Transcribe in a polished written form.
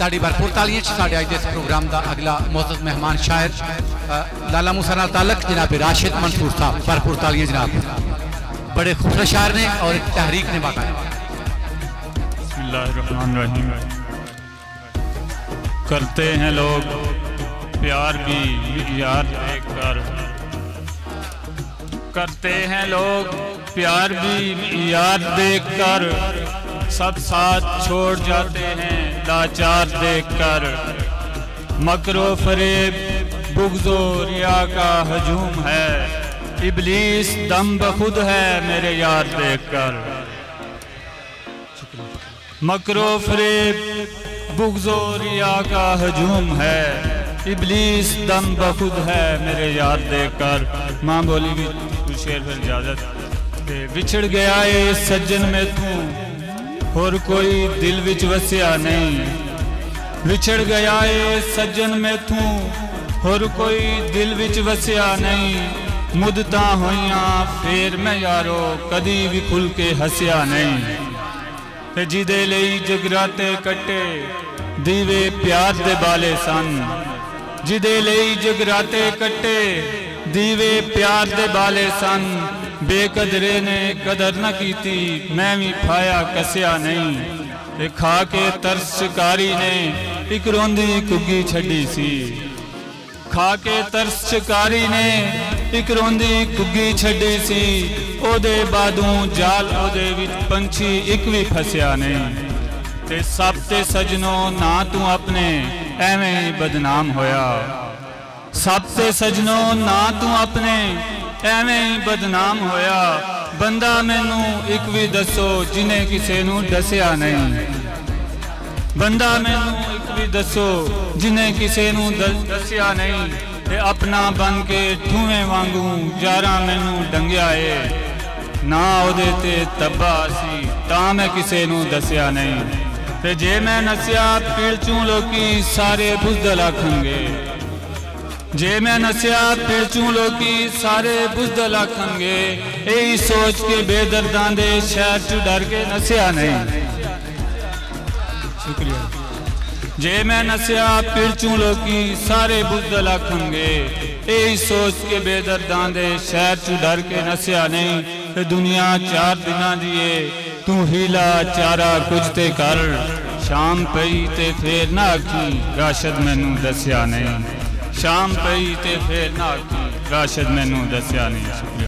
ताड़ी भरपूर तालियां साढ़े अज इस प्रोग्राम का अगला मोअज़्ज़ज़ मेहमान शायर लाला मूसा नाल ताल्लुक जनाब राशिद मंसूर साहब। भरपूर तालियां जनाब, बड़े खूबसूरत शायर ने और एक तहरीक ने बताया। बिस्मिल्लाहिर्रहमानिर्रहीम। करते हैं लोग प्यार भी यार देखकर, करते हैं लोग प्यार भी यार देखकर, सब साथ छोड़ जाते हैं लाचार देखकर। मकरो फरेब बुग़्ज़ो रिया का हजूम है, इब्लीस दम बखुद है मेरे यार देखकर। मकरो फरेब बुग़्ज़ो रिया का हजूम है, इब्लीस दम बखुद है मेरे यार देखकर। माँ बोली भी शेर फिर इजाजत। विछड़ गया है सज्जन में तू और कोई दिल विच वसिया नहीं, विछड़ गया है सज्जन में तू और कोई दिल विच वसिया नहीं। मुद्दता होइयां फेर मैं यारो कदी भी खुल के हसिया नहीं। ते जिदे लई जगराते कट्टे दीवे प्यार दे बाले सन, जिदे लई जगराते कट्टे दीवे प्यार दे बाले सन। बेकदरे ने कदर न कीती मैं भी फाया कसिया नहीं। ते खा के तरस शिकारी ने एक रोंदी कुग्गी छड़ी सी, खा के तरस शिकारी ने एक रोंदी कुग्गी छड़ी सी। ओदे बादों जाल ओदे विच पंछी एक भी फसिया नहीं। ते सब ते सजनों ना तू अपने एवें बदनाम होया, सब ते सजनों ना तू अपने एवें बदनाम होया। बंदा मैनू एक भी दसो जिन्हें किसी नू दसिया नहीं, बंदा मैनू एक भी दसो जिन्हें किसी नू दसिया नहीं। ते अपना बन के ठूवें वांगू जारा मैनू डंगिया है, ना ओदे ते तब्बा सी तां मैं किसी नू दसिया नहीं। ते जे मैं नसिया पीड़ चूं लोकी सारे बुज़दल आखणगे, जे मैं नसिया पीड़ चूं लोकी सारे बुज़दल आखणगे। यही सोच के बेदर्दां दे शहर चू डर के नसिया नहीं। शुक्रिया। जे मैं नसिया पीड़ चूं लोकी सारे बुज़दल आखणगे, यही सोच के बेदर्दां दे शहर चू डर के नसिया नहीं। ते दुनिया 4 दिनां दी है तू हीला चारा कुछ ते कर, शाम पई ते फेर ना आखी राशिद मैनू दसिया नहीं। शाम पई ते फेर ना आखी राशिद मैनू दसिया नहीं।